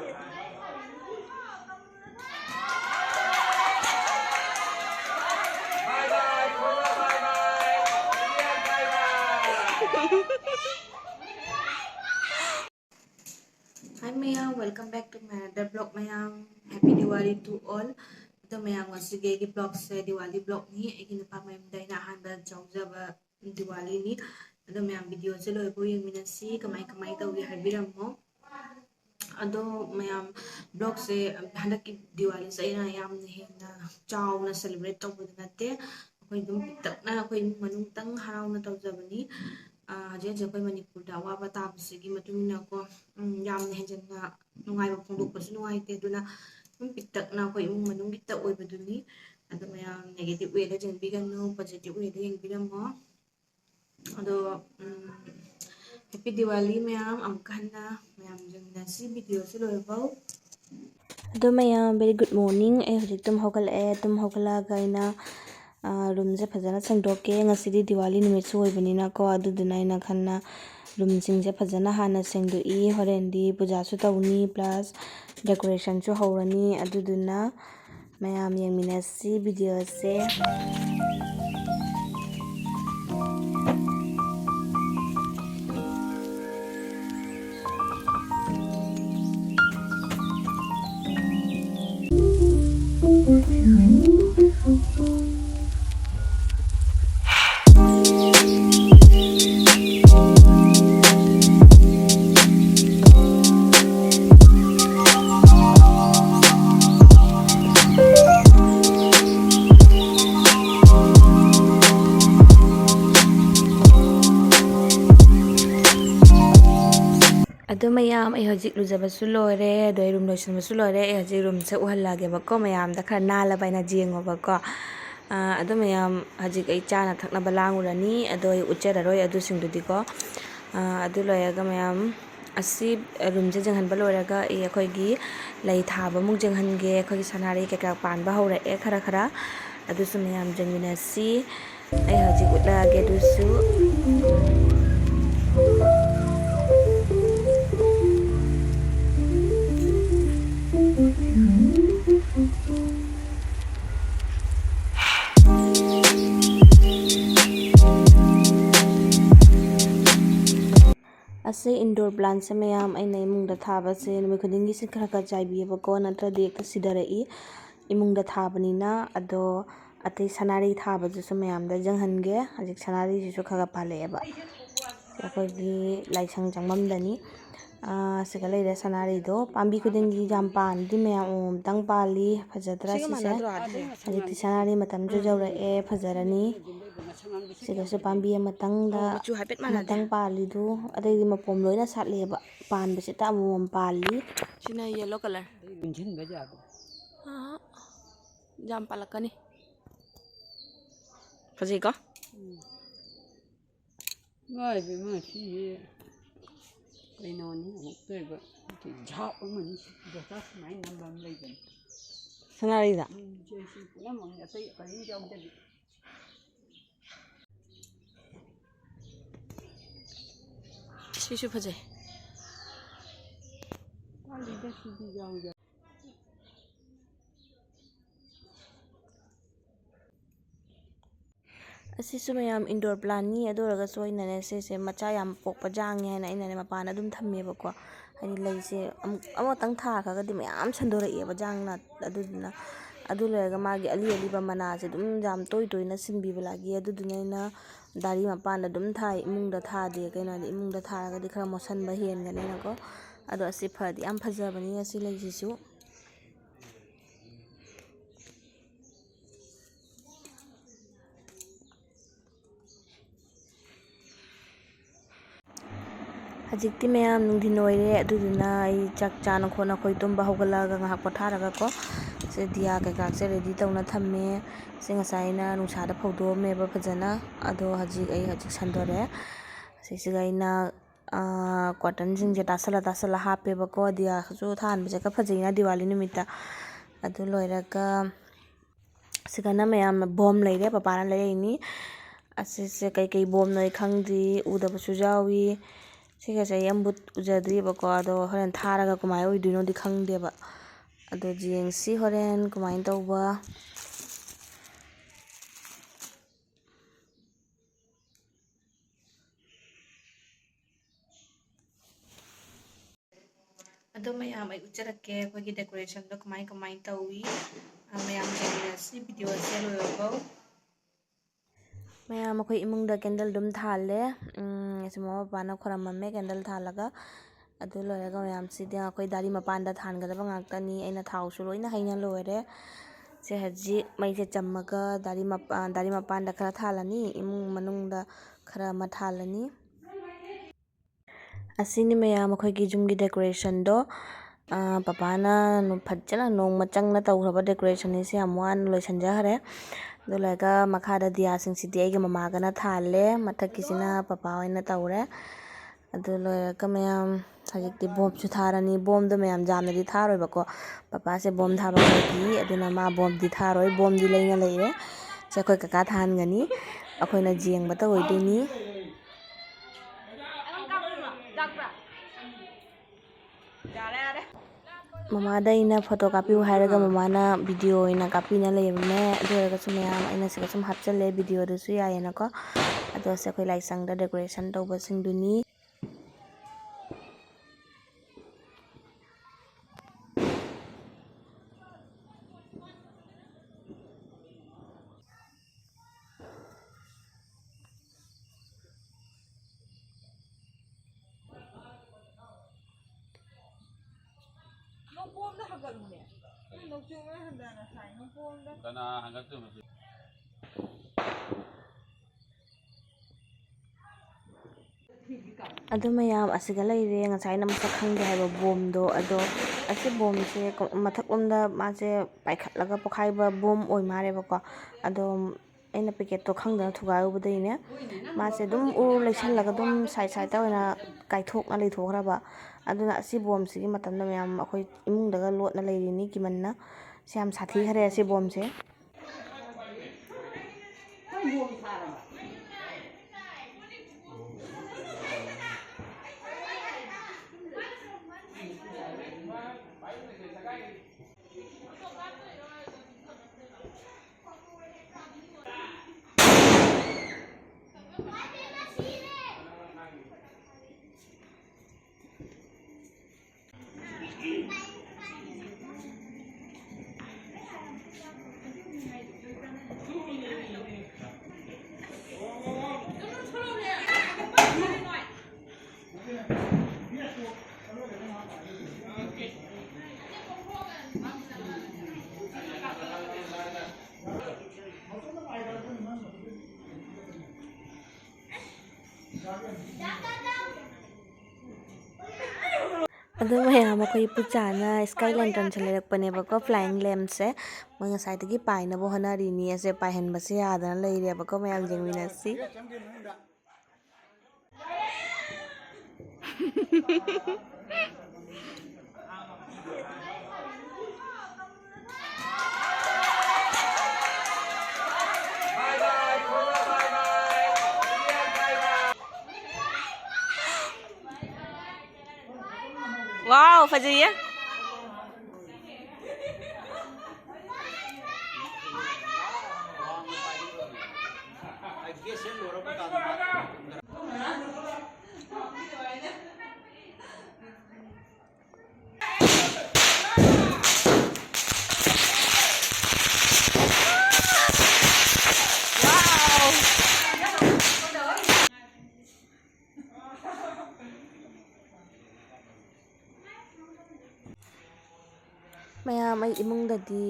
Hi Mayam, welcome back to my other vlog Mayam. Happy Diwali to all. Ito Mayam ngasi vlog sa Diwali vlog ni egin pa Mayam day na handa jawjaba Diwali ni. Ito Mayam video sa loy po yung minasi kamay daw gihabiram mo. Ado Mayam vlog sa handa ki Diwali sa ina yam na hena chow na celebrate tawbo nate. Ako'y dum pitak na ako'y manungtang haraw na tawjaba ni. Hajin ako'y Manipurda awaba tabasigi matungina ko yamna henjana nungayba phongdokpasu nungaite aduna pitak na ako'y imong manung gitta oibaduni ado mayam negative way da jengbiganno positive way da yengbiramo ado happy Diwali mayam amkahna mayam jengna si video se loibau ado mayam very good morning ai hojik tum hogalaga ina room se phajana sengdoke ngasidi Diwali numit su oibani ko aduduna ina khanna room singse phajana hana sengdoi horendi puja su tawni plus decoration su hawrani aduduna mayam yengminasi video se ado mayam ai hojik lujabasu loire ado room loisanbasu loire ai hojik room se uhallage bako mayam da khara nala baina jengo bako ado mayam hojik ai chana thakna balangurani ado ai ucheraroi adu singdudi ko adu loyaga mayam asi room je jenghanba loiraga ai akhoi gi lai thaba muk jenghange akhoi gi sanari kekak panba hore e khara adu su mayam jengminasi ai hojik utlage dusu ase indoor plants se mayam aina imungda thaba se numi khudingi se khara chaibiyebako natradi ekta sidarai imungda thabanina ado atei sanari thaba su mayam da janghange hajik sanari su khaga palaeba akogi laisang jangmam dani siga leire sanari do pambi khudingi jam pandi mayam omtang pali phajadra sise hajik sanari matam ju jawrae phajarani sigasu pambi amatangda matang palidu adai mapom loina satleba panbase ta amom pali sina yellow color jam palakani fazai ko ngai be ma si kai non ni amuk toi ba ti jhap ma ni da ta mai nambam lai ben sanari da je si na mong ya sai ka ni jom de sisu fazai ali da si di jom ja asisu mayam indoor plant ni adoraga soinane se macha yam pokpa jangne haina inane mapana adum thammebako hani leise amotang tha khagadi mayam sandoraieba jangna aduduna adu loyaga magi ali ba mana se dum jam toina sinbiba lagi aduduna ina dari mapana dum thai imungda thade kaina imungda tharagadi khara mosanba hengane nako ado asi phadi am phajabani asi leisisu hajikti mayam nungdhin oire aduduna ai chak chana khona khoi tumba hogalaga ngahak potharaga ko se diya kekak se ready tawna thamme se ngasaina nungsada phawdomeba phajana ado hajik sandore sisiga aina cotton jingje tasala hapebako diya su thanbase ka phajaina Diwali numita adu loiraga sigana mayam bom leire papana leini asise kai bom noi khangdi udabasu jawi ꯁꯤꯒꯁꯦ ꯑꯩ ꯑꯃꯕꯨ ꯎꯖꯗ꯭ꯔꯤꯕꯀꯣ ꯑꯗꯣ ꯍꯣꯔꯦꯟ ꯊꯥꯔꯒ ꯀꯃꯥꯏꯅ ꯑꯣꯏꯗꯣꯏꯅꯣꯗꯤ ꯈꯪꯗꯦꯕ ꯑꯗꯣ ꯌꯦꯡꯁꯤ ꯍꯣꯔꯦꯟ ꯀꯃꯥꯏꯅ ꯇꯧꯕ ꯑꯗꯣ ꯃꯌꯥꯝ ꯑꯩ ꯎꯠꯆꯔꯛꯀꯦ ꯑꯩꯈꯣꯏꯒꯤ ꯗꯦꯀꯣꯔꯦꯁꯟꯗꯣ ꯀꯃꯥꯏ ꯇꯧꯏ ꯃꯌꯥꯝ ꯌꯦꯡꯃꯤꯟꯅꯁꯤ ꯚꯤꯗꯤꯑꯣꯁꯦ ꯂꯣꯏꯔꯐꯥꯎ ꯃꯌꯥꯝ ꯑꯩꯈꯣꯏ ꯏꯃꯨꯡꯗ ꯀꯦꯟꯗꯜ ꯑꯗꯨꯝ ꯊꯥꯜꯂꯦ ꯃꯃꯥ ꯃꯄꯥꯅ ꯈꯣꯏꯔꯝꯃꯝꯃꯦ ꯀꯦꯟꯗꯜ ꯊꯥꯜꯂꯒ ꯑꯗꯨ ꯂꯣꯏꯔꯒ ꯃꯌꯥꯝꯁꯤꯗꯤ ꯑꯩꯈꯣꯏ ꯗꯥꯔꯤ ꯃꯄꯥꯟꯗ ꯊꯥꯟꯒꯗꯕ ꯉꯥꯛꯇꯅꯤ ꯑꯩꯅ ꯊꯥꯎꯁꯨ ꯂꯣꯏꯅ ꯍꯩꯅ ꯂꯣꯏꯔꯦ ꯁꯦ ꯍꯧꯖꯤꯛ ꯃꯩꯁꯦ ꯆꯝꯃꯒ ꯗꯥꯔꯤ ꯃꯄꯥꯟꯗ ꯈꯔ ꯊꯥꯜꯂꯅꯤ ꯏꯃꯨꯡ ꯃꯅꯨꯡꯗ ꯈꯔ ꯑꯃ ꯊꯥꯜꯂꯅꯤ ꯑꯁꯤꯅꯤ ꯃꯌꯥꯝ ꯑꯩꯈꯣꯏꯒꯤ ꯌꯨꯝꯒꯤ ꯗꯦꯀꯣꯔꯦꯁꯟꯗꯣ ꯄꯄꯥꯅ ꯐꯖꯅ ꯅꯣꯡꯃ ꯆꯪꯅ ꯇꯧꯈ꯭ꯔꯕ ꯗꯦꯀꯣꯔꯦꯁꯟꯅꯤꯁꯦ ꯌꯥꯝ ꯋꯥꯅ ꯂꯣꯏꯁꯤꯟꯖꯈ꯭ꯔꯦ ꯑꯗꯨ ꯂꯣꯏꯔꯒ ꯃꯈꯥꯗ ꯗꯤꯌꯥꯁꯤꯡꯁꯤꯗꯤ ꯑꯩꯒ ꯃꯃꯥꯒꯅ ꯊꯥꯜꯂꯦ ꯃꯊꯛꯀꯤꯁꯤꯅ ꯄꯄꯥ ꯑꯣꯏꯅ ꯇꯧꯔꯦ ꯑꯗꯨ ꯂꯣꯏꯔꯒ ꯃꯌꯥꯝ ꯍꯧꯖꯤꯛꯇꯤ ꯕꯣꯝꯁꯨ ꯊꯥꯔꯅꯤ ꯕꯣꯝꯗꯣ ꯃꯌꯥꯝ ꯌꯥꯝꯅꯗꯤ ꯊꯥꯔꯣꯏꯕꯀꯣ ꯄꯄꯥꯁꯦ ꯕꯣꯝ ꯊꯥꯕ ꯈꯔꯒꯤ ꯑꯗꯨꯅ ꯃꯥ ꯕꯣꯝꯗꯤ ꯊꯥꯔꯣꯏ ꯕꯣꯝꯗꯤ ꯂꯩꯅ ꯂꯩꯔꯦ ꯁꯦ ꯑꯩꯈꯣꯏ ꯀꯀꯥ ꯊꯥꯍꯟꯒꯅꯤ ꯑꯩꯈꯣꯏꯅ ꯌꯦꯡꯕꯇ ꯑꯣꯏꯗꯣꯏꯅꯤ ꯃꯃꯥꯗ ꯑꯩꯅ ꯐꯣꯇꯣ ꯀꯥꯞꯄꯤꯌꯨ ꯍꯥꯏꯔꯒ ꯃꯃꯥꯅ ꯚꯤꯗꯤꯑꯣ ꯑꯣꯏꯅ ꯀꯥꯞꯄꯤꯅ ꯂꯩꯔꯝꯃꯦ ꯑꯗꯨ ꯑꯣꯏꯔꯒꯁꯨ ꯃꯌꯥꯝ ꯑꯩꯅ ꯁꯤꯗ ꯁꯨꯝ ꯍꯥꯞꯆꯤꯜꯂꯦ ꯚꯤꯗꯤꯑꯣꯗꯨꯁꯨ ꯌꯥꯏꯌꯦꯅꯀꯣ ꯑꯗꯣ ꯁꯦ ꯑꯩꯈꯣꯏ ꯂꯥꯏꯁꯪꯗ ꯗꯦꯀꯣꯔꯦꯁꯟ ꯇꯧꯕꯁꯤꯡꯗꯨꯅꯤ ꯑꯗꯨ ꯃꯌꯥꯝ ꯑꯁꯤꯗ ꯂꯩꯔꯦ ꯉꯁꯥꯏꯅ ꯃꯁꯛ ꯈꯪꯗꯦ ꯍꯥꯏꯕ ꯕꯣꯝꯗꯣ ꯑꯗꯣ ꯑꯁꯤ ꯕꯣꯝꯁꯦ ꯃꯊꯛꯂꯣꯝꯗ ꯃꯥꯁꯦ ꯄꯥꯏꯈꯠꯂꯒ ꯄꯣꯛꯈꯥꯏꯕ ꯕꯣꯝ ꯑꯣꯏ ꯃꯥꯜꯂꯦꯕꯀꯣ ꯑꯗꯣ ꯑꯩꯅ ꯄꯦꯀꯦꯠꯇꯣ ꯈꯪꯗꯅ ꯊꯨꯒꯥꯏꯔꯨꯕꯗꯩꯅꯦ ꯃꯥꯁꯦ ꯑꯗꯨꯝ ꯎꯔꯨ ꯂꯩꯁꯜꯂꯒ ꯑꯗꯨꯝ ꯁꯥꯏꯗ ꯑꯣꯏꯅ ꯀꯥꯏꯊꯣꯛꯅ ꯂꯩꯊꯣꯛꯈ꯭ꯔꯕ ꯑꯗꯨꯅ ꯑꯁꯤ ꯕꯣꯝꯁꯤꯒꯤ ꯃꯇꯝꯗ ꯃꯌꯥꯝ ꯑꯩꯈꯣꯏ ꯏꯃꯨꯡꯗꯒ ꯂꯣꯠꯅ ꯂꯩꯔꯤꯅꯤ ꯀꯤꯃꯟꯅ ꯁꯤ ꯌꯥꯝ ꯁꯥꯊꯤꯈ꯭ꯔꯦ ꯑꯁꯤ ꯕꯣꯝꯁꯦ ꯑꯗꯨ ꯃꯌꯥꯝ ꯑꯩꯈꯣꯏ ꯄꯨꯆꯥꯅ ꯁ꯭ꯀꯥꯏ ꯂꯦꯟꯇꯔꯟꯁꯦ ꯂꯩꯔꯛꯄꯅꯦꯕꯀꯣ ꯐ꯭ꯂꯥꯏꯌꯤꯡ ꯂꯦꯝꯞꯁꯦ ꯃꯣꯏ ꯉꯁꯥꯏꯗꯒꯤ ꯄꯥꯏꯅꯕ ꯍꯣꯠꯅꯔꯤꯅꯤ ꯑꯁꯦ ꯄꯥꯏꯍꯟꯕꯁꯦ ꯌꯥꯗꯅ ꯂꯩꯔꯦꯕꯀꯣ ꯃꯌꯥꯝ ꯌꯦꯡꯃꯤꯟꯅꯁꯤ वाव फजैया ꯃꯌꯥꯝ ꯑꯩ ꯏꯃꯨꯡꯗꯗꯤ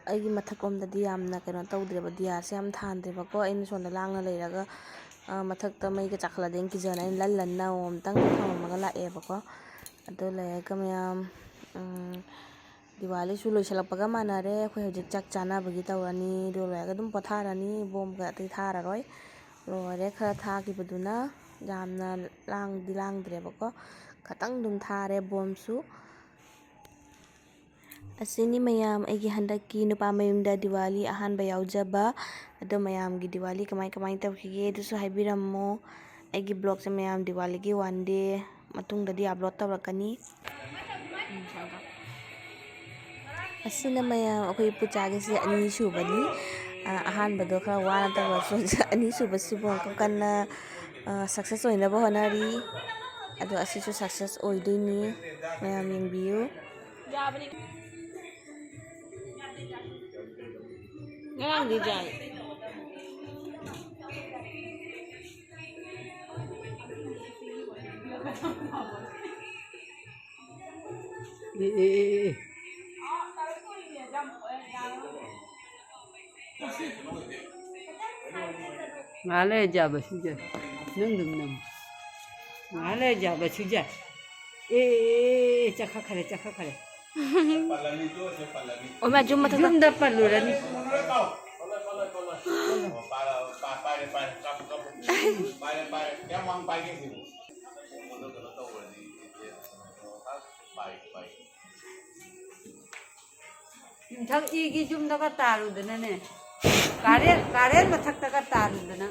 ꯑꯩꯒꯤ ꯃꯊꯛꯂꯣꯝꯗꯗꯤ ꯌꯥꯝꯅ ꯀꯩꯅꯣ ꯇꯧꯗ꯭ꯔꯦꯕ ꯗꯤꯌꯥꯁꯦ ꯌꯥꯝ ꯊꯥꯟꯗ꯭ꯔꯦꯕꯀꯣ ꯑꯩꯅ ꯁꯣꯝꯗ ꯂꯥꯡꯅ ꯂꯩꯔꯒ ꯃꯊꯛꯇ ꯃꯩꯒ ꯆꯥꯛꯈꯠꯂꯗꯤ ꯑꯩꯅ ꯀꯤꯖꯅ ꯑꯩꯅ ꯂꯟꯅ ꯑꯃꯨꯛꯇꯪ ꯊꯝꯃꯝꯃꯒ ꯂꯥꯛꯑꯦꯕꯀꯣ ꯑꯗꯨ ꯂꯩꯔꯒ ꯃꯌꯥꯝ ꯗꯤꯋꯥꯂꯤꯁꯨ ꯂꯣꯏꯁꯤꯜꯂꯛꯄꯒ ꯃꯥꯟꯅꯔꯦ ꯑꯩꯈꯣꯏ ꯍꯧꯖꯤꯛ ꯆꯥꯛ ꯆꯥꯅꯕꯒꯤ ꯇꯧꯔꯅꯤ ꯑꯗꯨ ꯂꯣꯏꯔꯒ ꯑꯗꯨꯝ ꯄꯣꯊꯥꯔꯅꯤ ꯕꯣꯝꯒ ꯑꯇꯩ ꯊꯥꯔꯔꯣꯏ ꯂꯣꯏꯔꯦ ꯈꯔ ꯊꯥꯈꯤꯕꯗꯨꯅ ꯌꯥꯝꯅ ꯂꯥꯡꯗ꯭ꯔꯦꯕꯀꯣ ꯈꯇꯪ ꯑꯗꯨꯝ ꯊꯥꯔꯦ ꯕꯣꯝꯁꯨ ꯑꯁꯤꯅꯤ ꯃꯌꯥꯝ ꯑꯩꯒꯤ ꯍꯟꯗꯛꯀꯤ ꯅꯨꯄꯥ ꯃꯌꯨꯝꯗ ꯗꯤꯋꯥꯂꯤ ꯑꯍꯥꯟꯕ ꯌꯥꯎꯖꯕ ꯑꯗꯣ ꯃꯌꯥꯝꯒꯤ ꯗꯤꯋꯥꯂꯤ ꯀꯃꯥꯏ ꯇꯧꯈꯤꯒꯦ ꯑꯗꯨꯁꯨ ꯍꯥꯏꯕꯤꯔꯝꯃꯣ ꯑꯩꯒꯤ ꯕ꯭ꯂꯣꯛꯁꯦ ꯃꯌꯥꯝ ꯗꯤꯋꯥꯂꯤꯒꯤ 1 day ꯃꯇꯨꯡꯗꯗꯤ ꯑꯞꯂꯣꯗ ꯇꯧꯔꯛꯀꯅꯤ ꯑꯁꯤꯅ ꯃꯌꯥꯝ ꯑꯩꯈꯣꯏ ꯄꯨꯆꯥꯒꯤꯁꯦ ꯑꯅꯤꯁꯨꯕꯅꯤ ꯑꯍꯥꯟꯕꯗꯣ ꯈꯔ ꯋꯥꯅ ꯇꯧꯔꯁꯨ ꯑꯅꯤꯁꯨꯕꯁꯤꯕꯨ ꯑꯃꯨꯛ ꯀꯟꯅ ꯁꯛꯁꯦꯁ ꯑꯣꯏꯅꯕ ꯍꯣꯠꯅꯔꯤ ꯑꯗꯣ ꯑꯁꯤꯁꯨ ꯁꯛꯁꯦꯁ ꯑꯣꯏꯗꯣꯏꯅꯤ ꯃꯌꯥꯝ ꯌꯦꯡꯕꯤꯌꯨ ngang đi chạy ê ngã lê giờ bà chú giờ nâng đừng nằm ngã lê giờ bà chú giờ ê chắc khắc khare ôi mà chung mà thật chúng đã bắt lừa đi thằng y cái chúng nó có tà rồi đó nè cá rét mà thằng ta có tà rồi đó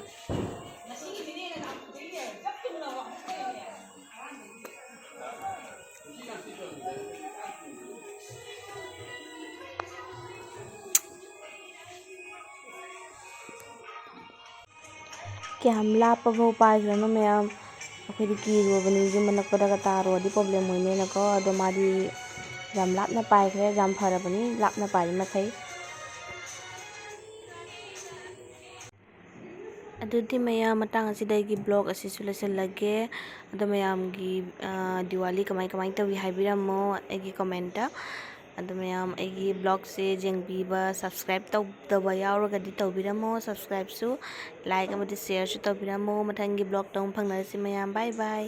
ꯀꯌꯥꯝ ꯂꯥꯞꯄꯐꯥꯎ ꯄꯥꯏꯈ꯭ꯔꯅꯣ ꯃꯌꯥꯝ ꯑꯩꯈꯣꯏꯗꯤ ꯀꯤꯔꯨꯕꯅꯤ ꯌꯨꯝ ꯑꯅꯛꯄꯗꯒ ꯇꯥꯔꯨꯔꯗꯤ problem ꯑꯣꯏꯅꯦꯅꯀꯣ ꯑꯗꯣ ꯃꯥꯗꯤ ꯌꯥꯝ ꯂꯥꯞꯅ ꯄꯥꯏꯈ꯭ꯔꯦ ꯌꯥꯝ ꯐꯔꯕꯅꯤ ꯂꯥꯞꯅ ꯄꯥꯏꯔꯤ ꯃꯈꯩ ꯑꯗꯨꯗꯤ ꯃꯌꯥꯝ ꯃꯇꯥꯡ ꯑꯁꯤꯗꯒꯤ ꯕ꯭ꯂꯣꯛ ꯑꯁꯤꯁꯨ ꯂꯣꯏꯁꯤꯜꯂꯒꯦ ꯑꯗꯣ ꯃꯌꯥꯝꯒꯤ ꯗꯤꯋꯥꯂꯤ ꯀꯃꯥꯏ ꯇꯧꯏ ꯍꯥꯏꯕꯤꯔꯝꯃꯣ ꯑꯩꯒꯤ ꯀꯣꯃꯦꯟꯇ ꯑꯗꯣ ꯃꯌꯥꯝ ꯑꯩꯒꯤ ꯕ꯭ꯂꯣꯒꯁꯦ ꯌꯦꯡꯕꯤꯕ ꯁꯕꯁꯀ꯭ꯔꯥꯏꯕ ꯇꯧꯗꯕ ꯌꯥꯎꯔꯒꯗꯤ ꯇꯧꯕꯤꯔꯝꯃꯣ ꯁꯕꯁꯀ꯭ꯔꯥꯏꯕꯁꯨ ꯂꯥꯏꯛ ꯑꯃꯗꯤ ꯁꯦꯌꯔꯁꯨ ꯇꯧꯕꯤꯔꯝꯃꯣ ꯃꯊꯪꯒꯤ ꯕ꯭ꯂꯣꯛꯇ ꯑꯃꯨꯛ ꯐꯪꯅꯔꯁꯤ ꯃꯌꯥꯝ ꯕꯥꯏ ꯕꯥꯏ